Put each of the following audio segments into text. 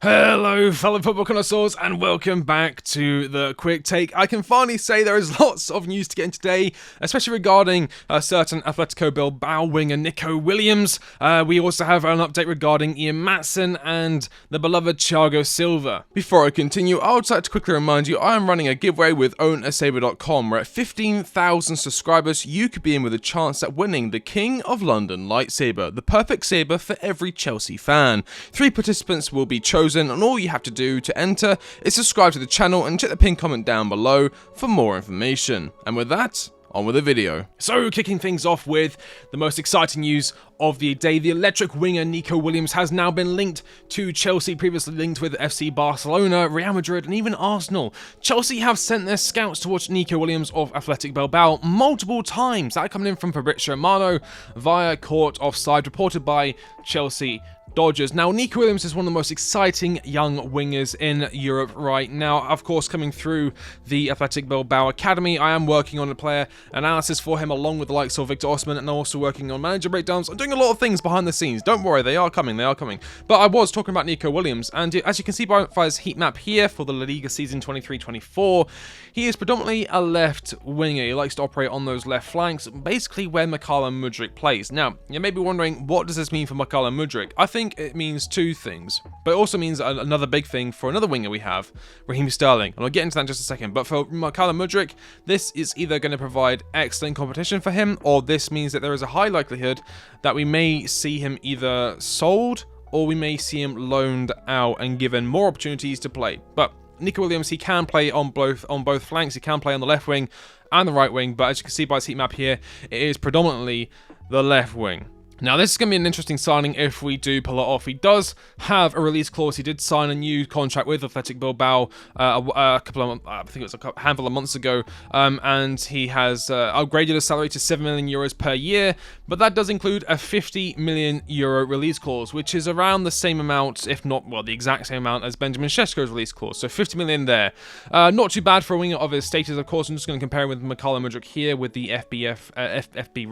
Hello fellow football connoisseurs and welcome back to the quick take. I can finally say there is lots of news to get in today, especially regarding a certain Atletico Bilbao winger NICO Williams. We also have an update regarding Maatsen and the beloved Thiago Silva. Before I continue, I would like to quickly remind you I am running a giveaway with OwnASaber.com where at 15,000 subscribers you could be in with a chance at winning the King of London lightsaber, the perfect saber for every Chelsea fan. 3 participants will be chosen, and all you have to do to enter is subscribe to the channel and check the pinned comment down below for more information. And with that, on with the video. So, kicking things off with the most exciting news of the day, the electric winger NICO Williams has now been linked to Chelsea, previously linked with FC Barcelona, Real Madrid and even Arsenal. Chelsea have sent their scouts to watch NICO Williams of Athletic Bilbao multiple times. That coming in from Fabrizio Romano via court offside, reported by Chelsea Dodgers. Now, NICO Williams is one of the most exciting young wingers in Europe right now. Of course, coming through the Athletic Bilbao Academy, I am working on a player analysis for him along with the likes of Victor Osman, and I'm also working on manager breakdowns. I'm doing a lot of things behind the scenes. Don't worry, they are coming. But I was talking about NICO Williams, and as you can see by his heat map here for the La Liga season 23-24, he is predominantly a left winger. He likes to operate on those left flanks, basically where Mykhailo Mudryk plays. Now, you may be wondering, what does this mean for Mykhailo Mudryk? I think it means 2 things, but it also means another big thing for another winger we have, Raheem Sterling, and I'll get into that in just a second. But for Mykhailo Mudryk, this is either going to provide excellent competition for him, or this means that there is a high likelihood that we may see him either sold or we may see him loaned out and given more opportunities to play. But NICO Williams, he can play on both flanks. He can play on the left wing and the right wing, but as you can see by his heat map here, it is predominantly the left wing. Now, this is going to be an interesting signing if we do pull it off. He does have a release clause. He did sign a new contract with Athletic Bilbao a couple of, I think it was a handful of months ago, and he has upgraded his salary to 7 million euros per year, but that does include a 50 million euro release clause, which is around the same amount, if not, well, the exact same amount as Benjamin Šeško's release clause, so 50 million there. Not too bad for a winger of his status, of course. I'm just going to compare him with Mykhailo Mudryk here with the FB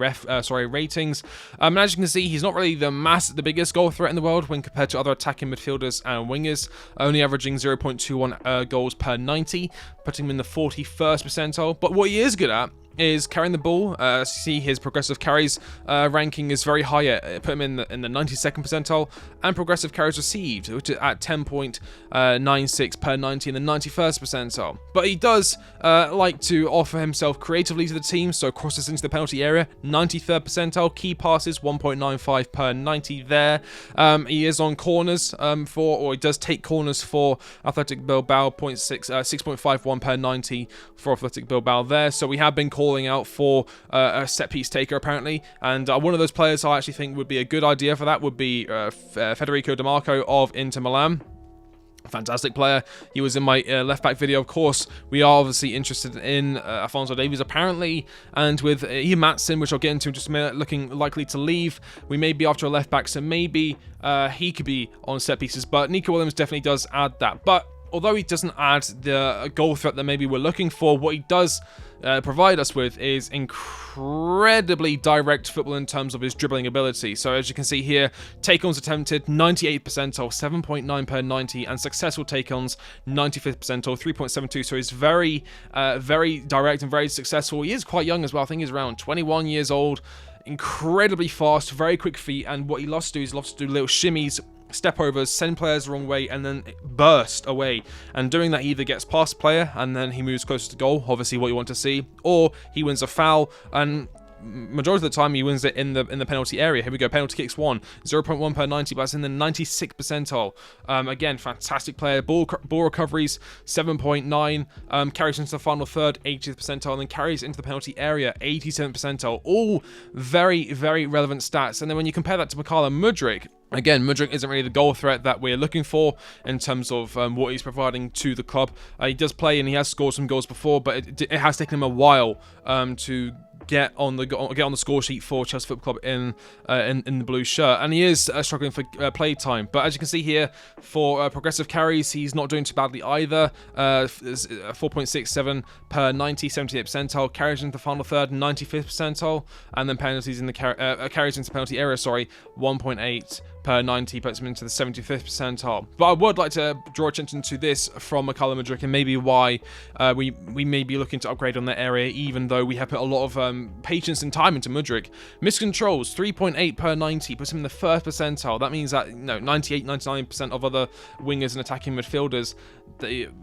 ratings. And as you can see, he's not really the biggest goal threat in the world when compared to other attacking midfielders and wingers, only averaging 0.21 goals per 90, putting him in the 41st percentile. But what he is good at is carrying the ball. As you see, his progressive carries ranking is very high. Put him in the 92nd percentile, and progressive carries received, which is at 10.96 per 90 in the 91st percentile. But he does like to offer himself creatively to the team, so crosses into the penalty area, 93rd percentile. Key passes, 1.95 per 90 there. He is on corners or he does take corners for Athletic Bilbao, 6.51 per 90 for Athletic Bilbao there. So we have been calling out for a set piece taker apparently, and one of those players I actually think would be a good idea for that would be Federico Di Marco of Inter Milan. Fantastic player. He was in my left back video. Of course, we are obviously interested in Alphonso Davies apparently, and with Maatsen, which I'll get into in just a minute, looking likely to leave, we may be after a left back, so maybe he could be on set pieces. But NICO Williams definitely does add that. But although he doesn't add the goal threat that maybe we're looking for, what he does provide us with is incredibly direct football in terms of his dribbling ability. So as you can see here, take-ons attempted, 98th percentile, 7.9 per 90, and successful take-ons, 95th percentile, 3.72. So he's very, very direct and very successful. He is quite young as well. I think he's around 21 years old. Incredibly fast, very quick feet, and what he loves to do is loves to do little shimmies, step overs, send players the wrong way, and then burst away. And doing that, he either gets past the player and then he moves closer to goal, obviously what you want to see, or he wins a foul, and majority of the time he wins it in the penalty area. Here we go, penalty kicks 0.1 per 90, but it's in the 96th percentile. Again, fantastic player. Ball recoveries, 7.9, carries into the final third, 80th percentile, and then carries into the penalty area, 87th percentile. All very, very relevant stats. And then when you compare that to Mykhailo Mudryk, again, Mudryk isn't really the goal threat that we're looking for in terms of what he's providing to the club. He does play and he has scored some goals before, but it has taken him a while to get on the score sheet for Chelsea Football Club in the blue shirt, and he is struggling for play time. But as you can see here, for progressive carries, he's not doing too badly either. 4.67 per 90, 78th percentile. Carries into the final third, 95th percentile, and then penalties in the carries into penalty area. 1.8 per 90 puts him into the 75th percentile. But I would like to draw attention to this from Mykhailo Mudryk and maybe why we may be looking to upgrade on that area, even though we have put a lot of patience and time into Mudryk. Miscontrols, 3.8 per 90, puts him in the 1st percentile. That means that 98, 99% of other wingers and attacking midfielders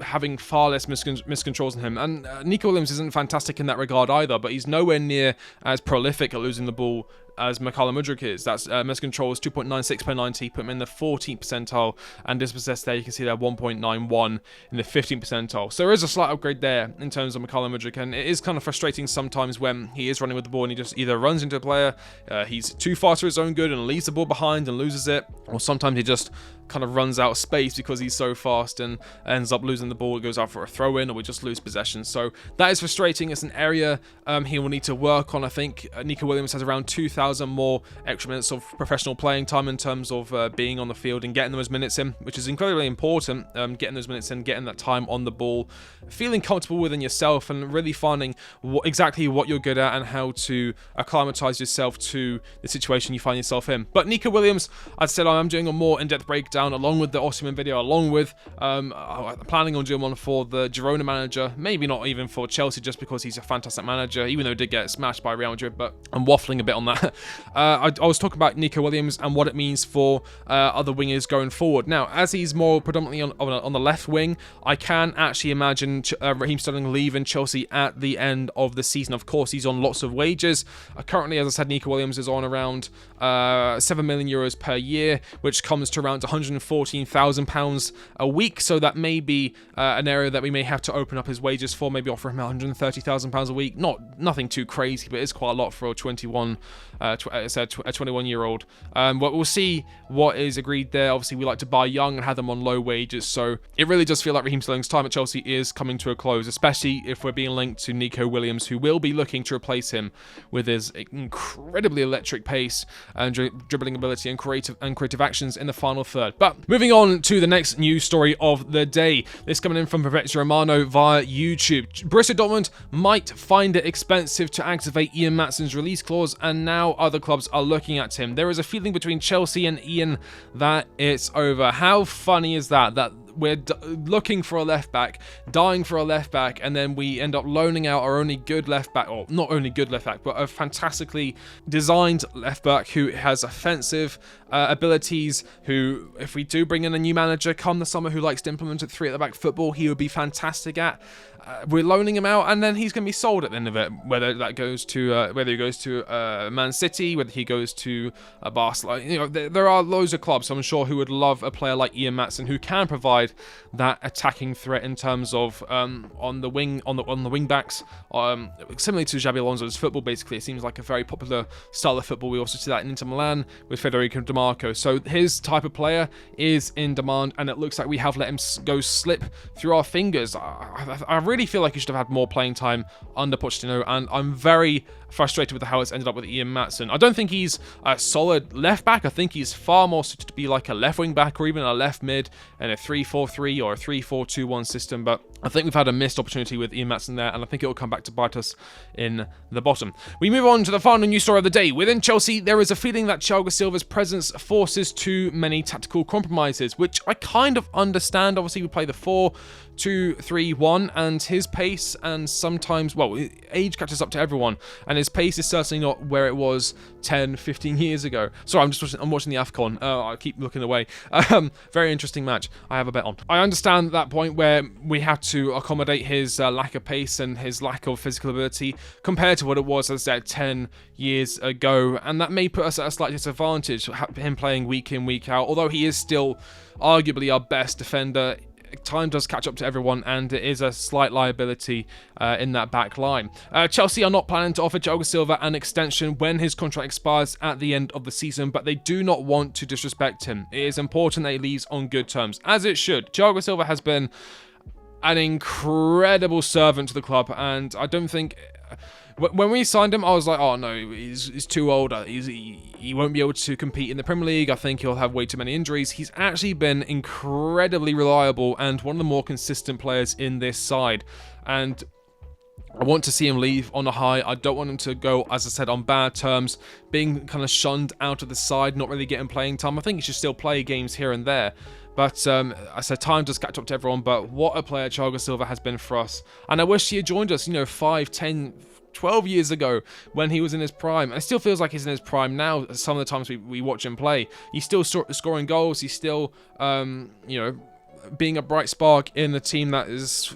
having far less miscontrols than him. And Nico Williams isn't fantastic in that regard either, but he's nowhere near as prolific at losing the ball as Mykhailo Mudryk is. That's miscontrols 2.96 per 90, put him in the 14th percentile, and dispossessed there, you can see there 1.91 in the 15th percentile. So there is a slight upgrade there in terms of Mykhailo Mudryk, and it is kind of frustrating sometimes when he is running with the ball and he just either runs into a player, he's too fast for his own good and leaves the ball behind and loses it, or sometimes he just kind of runs out of space because he's so fast and ends up losing the ball. It goes out for a throw-in, or we just lose possession. So that is frustrating. It's an area he will need to work on. I think Nico Williams has around 2,000 more extra minutes of professional playing time in terms of being on the field and getting those minutes in, which is incredibly important. Getting those minutes in, getting that time on the ball, feeling comfortable within yourself, and really finding exactly what you're good at and how to acclimatize yourself to the situation you find yourself in. But Nico Williams, as I said, I am doing a more in-depth breakdown along with the Osimhen video, along with planning on doing one for the Girona manager, maybe not even for Chelsea, just because he's a fantastic manager, even though he did get smashed by Real Madrid. But I'm waffling a bit on that. I was talking about Nico Williams and what it means for other wingers going forward. Now, as he's more predominantly on the left wing, I can actually imagine Raheem Sterling leaving Chelsea at the end of the season. Of course, he's on lots of wages. Currently, as I said, Nico Williams is on around €7 million per year, which comes to around £114,000 a week. So that may be an area that we may have to open up his wages for, maybe offer him £130,000 a week. Nothing too crazy, but it's quite a lot for a 21-year-old. But we'll see what is agreed there. Obviously, we like to buy young and have them on low wages, so it really does feel like Raheem Sterling's time at Chelsea is coming to a close, especially if we're being linked to Nico Williams, who will be looking to replace him with his incredibly electric pace and dribbling ability and creative actions in the final third. But moving on to the next news story of the day. This coming in from Fabrizio Romano via YouTube. Borussia Dortmund might find it expensive to activate Ian Maatsen's release clause, and now other clubs are looking at him. There is a feeling between Chelsea and Ian that it's over. How funny is that? That we're looking for a left back, dying for a left back, and then we end up loaning out our only good left back, or not only good left back, but a fantastically designed left back who has offensive abilities, who, if we do bring in a new manager come the summer who likes to implement a 3 at the back football, he would be fantastic at. We're loaning him out, and then he's going to be sold at the end of it. Whether that goes to whether he goes to Man City, whether he goes to Barcelona, there are loads of clubs, I'm sure, who would love a player like Ian Maatsen, who can provide that attacking threat in terms of on the wing backs, similarly to Xabi Alonso's football. Basically, it seems like a very popular style of football. We also see that in Inter Milan with Federico Di Marco. So his type of player is in demand, and it looks like we have let him go slip through our fingers. I really feel like he should have had more playing time under Pochettino, and I'm very frustrated with how it's ended up with Ian Maatsen. I don't think he's a solid left back. I think he's far more suited to be like a left wing back, or even a left mid in a 3-4-3 or a 3-4-2-1 system. But I think we've had a missed opportunity with Ian Maatsen there, and I think it will come back to bite us in the bottom. We move on to the final news story of the day. Within Chelsea, there is a feeling that Thiago Silva's presence forces too many tactical compromises, which I kind of understand. Obviously, we play the 4-2-3-1, and his pace and sometimes, well, age catches up to everyone, and his pace is certainly not where it was 10-15 years ago. Sorry, I'm watching the AFCON. I keep looking away. Very interesting match. I have a bet on. I understand that point where we have to accommodate his lack of pace and his lack of physical ability compared to what it was, as I said, 10 years ago, and that may put us at a slight disadvantage, him playing week in, week out, although he is still arguably our best defender. Time does catch up to everyone, and it is a slight liability in that back line. Chelsea are not planning to offer Thiago Silva an extension when his contract expires at the end of the season, but they do not want to disrespect him. It is important that he leaves on good terms, as it should. Thiago Silva has been an incredible servant to the club, and I don't think... When we signed him, I was like, oh no, he's too old. He won't be able to compete in the Premier League. I think he'll have way too many injuries. He's actually been incredibly reliable and one of the more consistent players in this side. And I want to see him leave on a high. I don't want him to go, as I said, on bad terms, being kind of shunned out of the side, not really getting playing time. I think he should still play games here and there. But I said time does catch up to everyone. But what a player Thiago Silva has been for us. And I wish he had joined us, 5, 10, 12 years ago when he was in his prime. And it still feels like he's in his prime now. Some of the times we watch him play, he's still scoring goals. He's still, being a bright spark in a team that is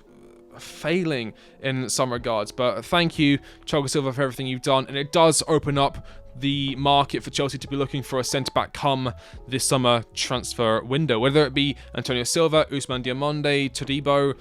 failing in some regards. But thank you, Thiago Silva, for everything you've done, and it does open up the market for Chelsea to be looking for a centre-back come this summer transfer window, whether it be Antonio Silva, Ousmane Diomande, Todibo,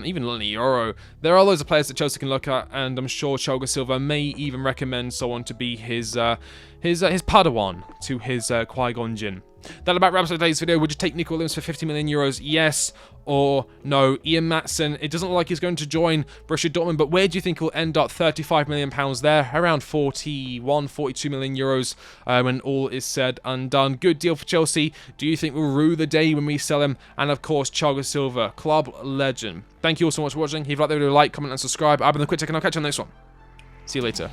even Lenny Yoro. There are loads of players that Chelsea can look at, and I'm sure Thiago Silva may even recommend someone to be his Padawan to his Qui-Gon Jinn. That about wraps up today's video. Would you take Nico Williams for 50 million euros? Yes or no? Ian Maatsen, it doesn't look like he's going to join Borussia Dortmund, but where do you think he'll end up? 35 million pounds there, around 41, 42 million euros when all is said and done. Good deal for Chelsea. Do you think we'll rue the day when we sell him? And of course, Thiago Silva, club legend. Thank you all so much for watching. If you like the video, like, comment, and subscribe. I've been the Quick Tech, and I'll catch you on the next one. See you later.